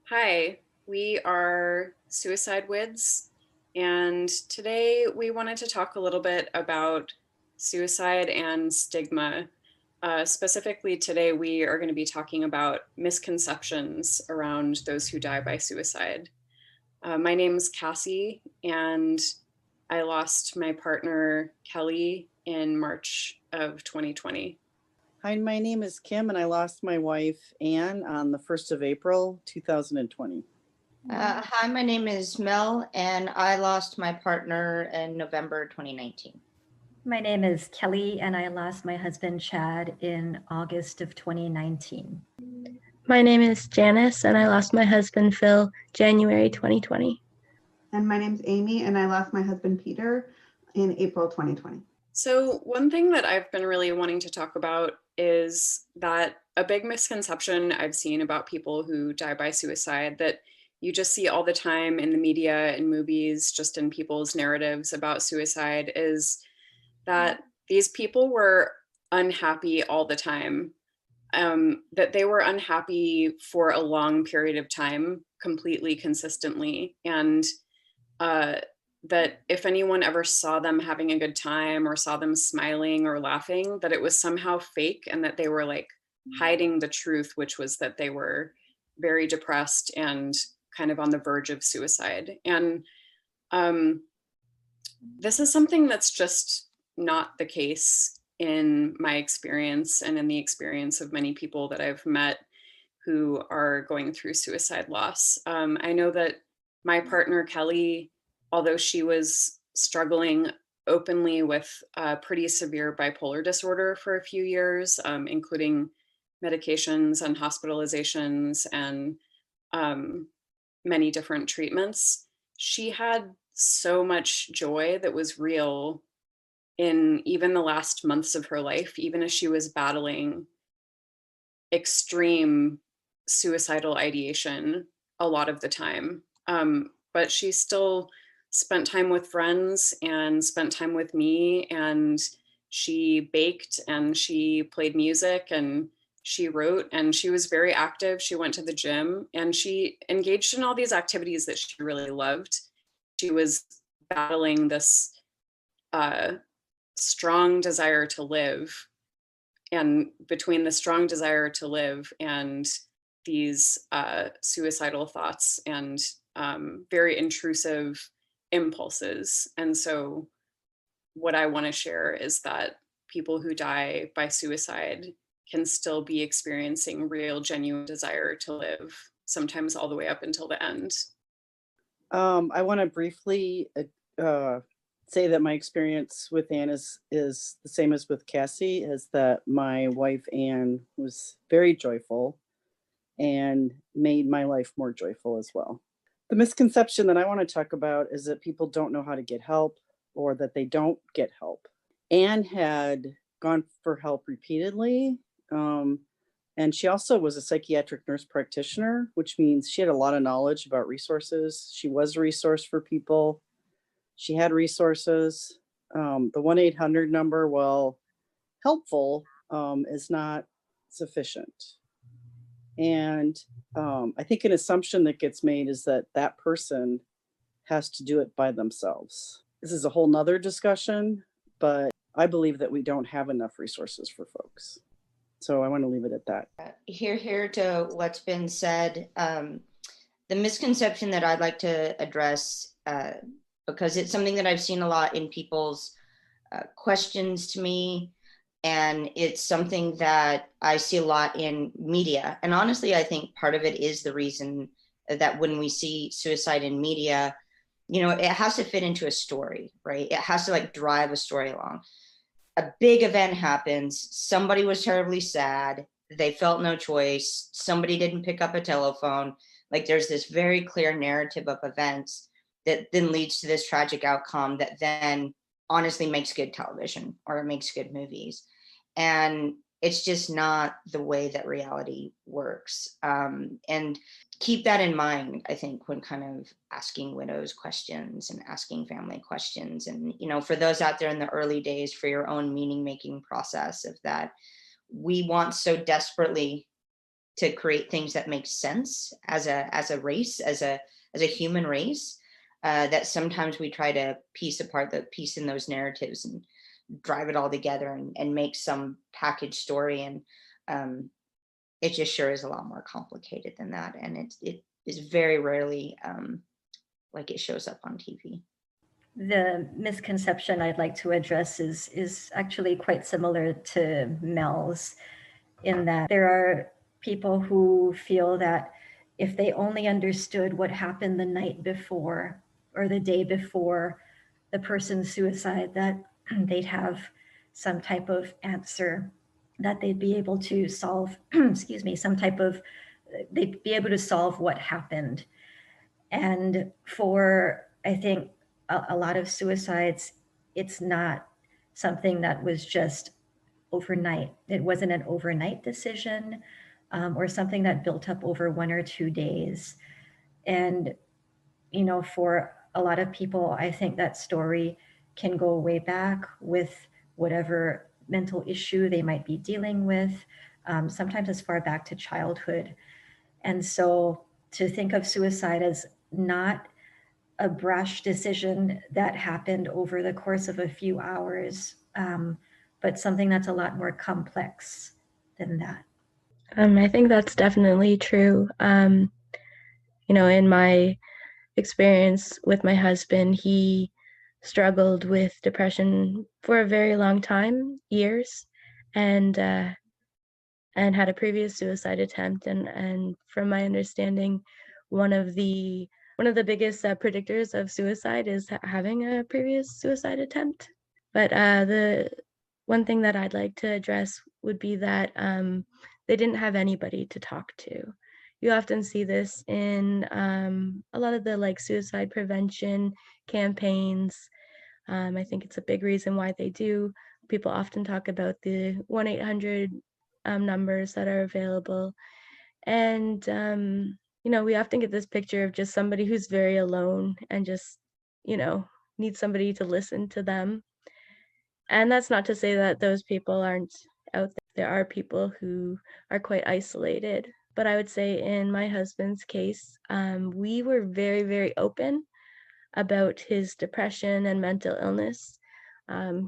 Hi, we are Suicide Wids, and today we wanted to talk a little bit about suicide and stigma. Specifically, today we are going to be talking about misconceptions around those who die by suicide. My name is Cassie, and I lost my partner, Kelly, in March of 2020. Hi, my name is Kim, and I lost my wife, Anne, on the 1st of April, 2020. Hi, my name is Mel, and I lost my partner in November 2019. My name is Kelly, and I lost my husband, Chad, in August of 2019. My name is Janice, and I lost my husband, Phil, January 2020. And my name's Amy, and I lost my husband, Peter, in April 2020. So, one thing that I've been really wanting to talk about is that a big misconception I've seen about people who die by suicide that you just see all the time in the media, in movies, just in people's narratives about suicide is that these people were unhappy all the time, that they were unhappy for a long period of time, completely consistently. And uh, that if anyone ever saw them having a good time or saw them smiling or laughing, that it was somehow fake and that they were like hiding the truth, which was that they were very depressed and kind of on the verge of suicide. And um, this is something that's just not the case in my experience and in the experience of many people that I've met who are going through suicide loss. I know that my partner, Kelly, although she was struggling openly with pretty severe bipolar disorder for a few years, including medications and hospitalizations and many different treatments, she had so much joy that was real in even the last months of her life, even as she was battling extreme suicidal ideation a lot of the time. But she still spent time with friends and spent time with me, and she baked and she played music and she wrote and she was very active. She went to the gym and she engaged in all these activities that she really loved. She was battling this uh, strong desire to live, and between the strong desire to live and these suicidal thoughts and very intrusive impulses. And so, what I want to share is that people who die by suicide can still be experiencing real, genuine desire to live, sometimes all the way up until the end. I want to briefly say that my experience with Anne is the same as with Cassie, is that my wife, Anne, was very joyful and made my life more joyful as well. The misconception that I want to talk about is that people don't know how to get help or that they don't get help. Anne had gone for help repeatedly. And she also was a psychiatric nurse practitioner, which means she had a lot of knowledge about resources. She was a resource for people. She had resources. The 1-800 number, while helpful, is not sufficient. And I think an assumption that gets made is that that person has to do it by themselves. This is a whole nother discussion, but I believe that we don't have enough resources for folks. So I want to leave it at that. Here to what's been said. The misconception that I'd like to address, because it's something that I've seen a lot in people's questions to me, and it's something that I see a lot in media. And honestly, I think part of it is the reason that when we see suicide in media, it has to fit into a story, right? It has to like drive a story along. A big event happens, somebody was terribly sad, they felt no choice, somebody didn't pick up a telephone. Like there's this very clear narrative of events that then leads to this tragic outcome that then honestly makes good television or it makes good movies. And it's just not the way that reality works. And keep that in mind, I think, when kind of asking widows questions and asking family questions. And, for those out there in the early days, for your own meaning making process of that, we want so desperately to create things that make sense as a race, as a human race, that sometimes we try to piece in those narratives and drive it all together and make some package story. And it just sure is a lot more complicated than that. And it is very rarely like it shows up on TV. The misconception I'd like to address is actually quite similar to Mel's, in that there are people who feel that if they only understood what happened the night before or the day before the person's suicide, that they'd have some type of answer, that they'd be able to solve, excuse me, they'd be able to solve what happened. And for, I think, a lot of suicides, it's not something that was just overnight. It wasn't an overnight decision, or something that built up over 1 or 2 days. And, for a lot of people, I think that story can go way back with whatever mental issue they might be dealing with, sometimes as far back to childhood. And so to think of suicide as not a brash decision that happened over the course of a few hours, but something that's a lot more complex than that. I think that's definitely true. In my experience with my husband, he struggled with depression for a very long time, years, and had a previous suicide attempt. And from my understanding, one of the biggest predictors of suicide is having a previous suicide attempt. But the one thing that I'd like to address would be that they didn't have anybody to talk to. You often see this in a lot of the suicide prevention campaigns. I think it's a big reason why they do. People often talk about the 1-800 numbers that are available. And, we often get this picture of just somebody who's very alone and just, needs somebody to listen to them. And that's not to say that those people aren't out there. There are people who are quite isolated. But I would say in my husband's case, we were very, very open about his depression and mental illness.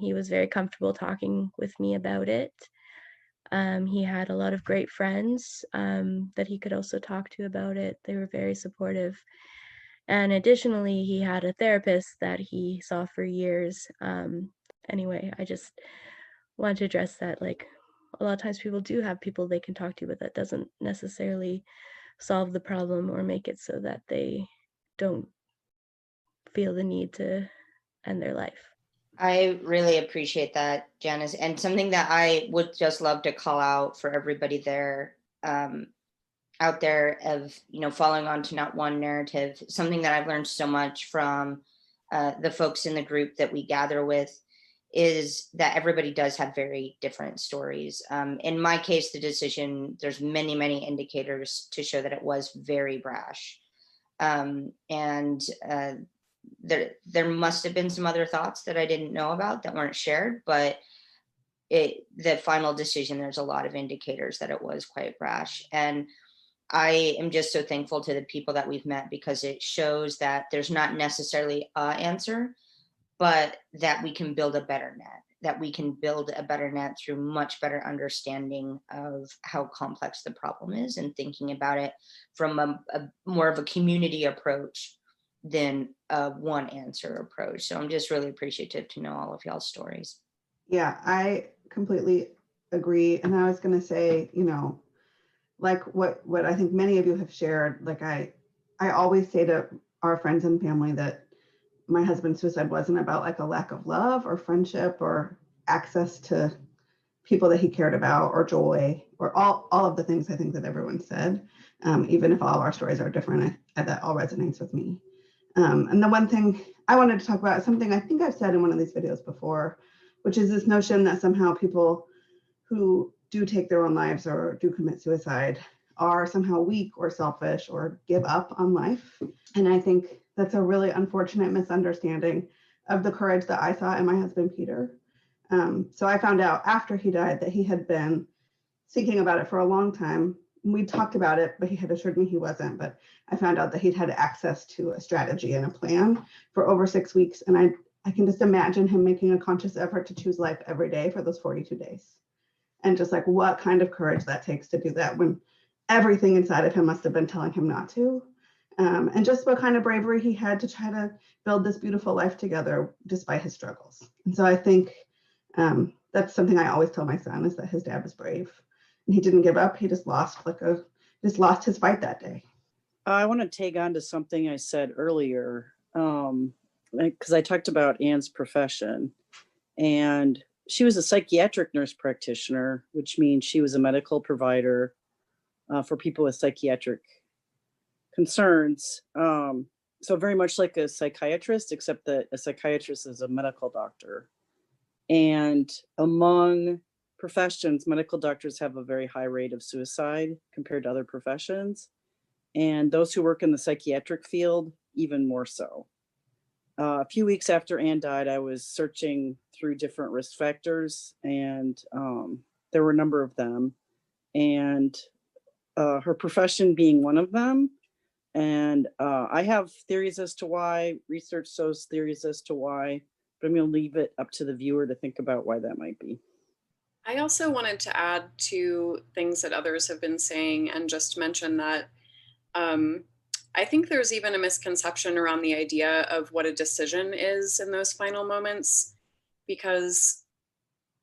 He was very comfortable talking with me about it. He had a lot of great friends that he could also talk to about it. They were very supportive. And additionally, he had a therapist that he saw for years. Anyway, I just want to address that, a lot of times people do have people they can talk to, but that doesn't necessarily solve the problem or make it so that they don't feel the need to end their life. I really appreciate that, Janice. And something that I would just love to call out for everybody there, out there of, following on to not one narrative, something that I've learned so much from the folks in the group that we gather with is that everybody does have very different stories. In my case, the decision, there's many, many indicators to show that it was very brash. There must have been some other thoughts that I didn't know about that weren't shared, but the final decision, there's a lot of indicators that it was quite brash. And I am just so thankful to the people that we've met, because it shows that there's not necessarily an answer, but that we can build a better net, through much better understanding of how complex the problem is and thinking about it from a more of a community approach than a one answer approach. So I'm just really appreciative to know all of y'all's stories. Yeah, I completely agree. And I was going to say, what I think many of you have shared, I always say to our friends and family that my husband's suicide wasn't about a lack of love or friendship or access to people that he cared about or joy or all of the things I think that everyone said, even if all of our stories are different, that all resonates with me. And the one thing I wanted to talk about is something I think I've said in one of these videos before, which is this notion that somehow people who do take their own lives or do commit suicide are somehow weak or selfish or give up on life. And I think that's a really unfortunate misunderstanding of the courage that I saw in my husband, Peter. So I found out after he died that he had been thinking about it for a long time, we talked about it, but he had assured me he wasn't. But I found out that he'd had access to a strategy and a plan for over 6 weeks. And I can just imagine him making a conscious effort to choose life every day for those 42 days. And just like what kind of courage that takes to do that when everything inside of him must have been telling him not to. And just what kind of bravery he had to try to build this beautiful life together despite his struggles. And so I think that's something I always tell my son, is that his dad was brave. And he didn't give up. He just lost his fight that day. I want to tag on to something I said earlier, because I talked about Anne's profession, and she was a psychiatric nurse practitioner, which means she was a medical provider for people with psychiatric concerns. So very much like a psychiatrist, except that a psychiatrist is a medical doctor. And among professions, medical doctors have a very high rate of suicide compared to other professions. And those who work in the psychiatric field, even more so. A few weeks after Anne died, I was searching through different risk factors, and there were a number of them. And her profession being one of them. And I have theories as to why, research shows theories as to why, but I'm going to leave it up to the viewer to think about why that might be. I also wanted to add to things that others have been saying and just mention that I think there's even a misconception around the idea of what a decision is in those final moments, because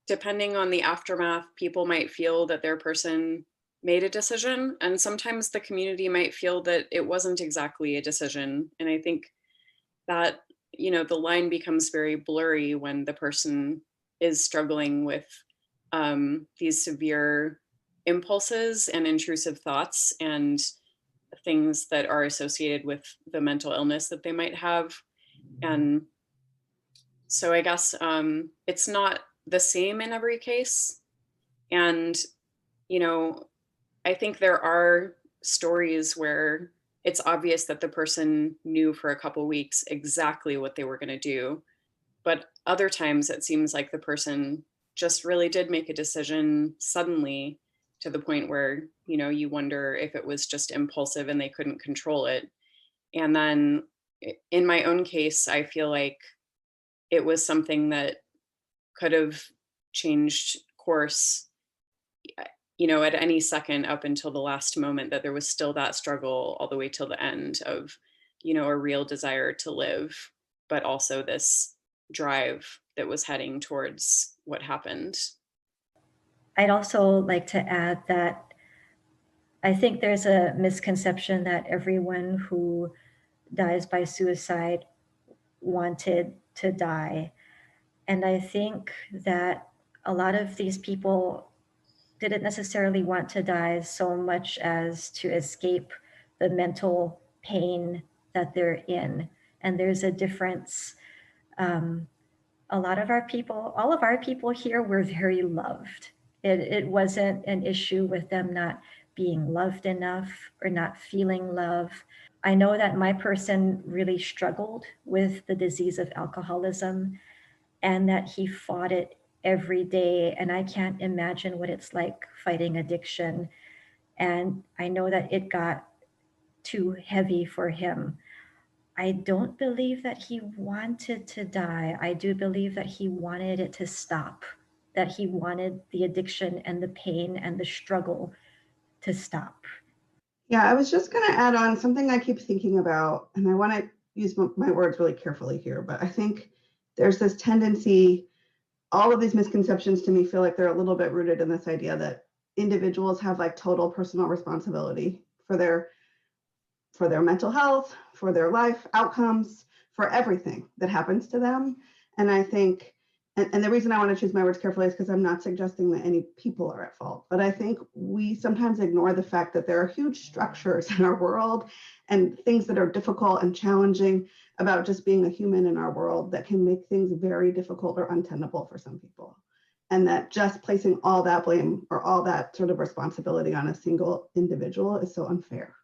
depending on the aftermath, people might feel that their person made a decision, and sometimes the community might feel that it wasn't exactly a decision. And I think that, the line becomes very blurry when the person is struggling with these severe impulses and intrusive thoughts and things that are associated with the mental illness that they might have. And so I guess it's not the same in every case. And, I think there are stories where it's obvious that the person knew for a couple weeks exactly what they were going to do. But other times it seems like the person just really did make a decision suddenly, to the point where, you wonder if it was just impulsive and they couldn't control it. And then in my own case, I feel like it was something that could have changed course, at any second up until the last moment, that there was still that struggle all the way till the end of, a real desire to live, but also this drive that was heading towards what happened. I'd also like to add that I think there's a misconception that everyone who dies by suicide wanted to die. And I think that a lot of these people didn't necessarily want to die so much as to escape the mental pain that they're in. And there's a difference. A lot of our people, all of our people here were very loved. It wasn't an issue with them not being loved enough or not feeling love. I know that my person really struggled with the disease of alcoholism, and that he fought it every day. And I can't imagine what it's like fighting addiction. And I know that it got too heavy for him. I don't believe that he wanted to die. I do believe that he wanted it to stop, that he wanted the addiction and the pain and the struggle to stop. Yeah, I was just going to add on something I keep thinking about, and I want to use my words really carefully here, but I think there's this tendency, all of these misconceptions to me feel like they're a little bit rooted in this idea that individuals have like total personal responsibility for their mental health, for their life outcomes, for everything that happens to them. And I think, and the reason I want to choose my words carefully is because I'm not suggesting that any people are at fault, but I think we sometimes ignore the fact that there are huge structures in our world and things that are difficult and challenging about just being a human in our world that can make things very difficult or untenable for some people. And that just placing all that blame or all that sort of responsibility on a single individual is so unfair.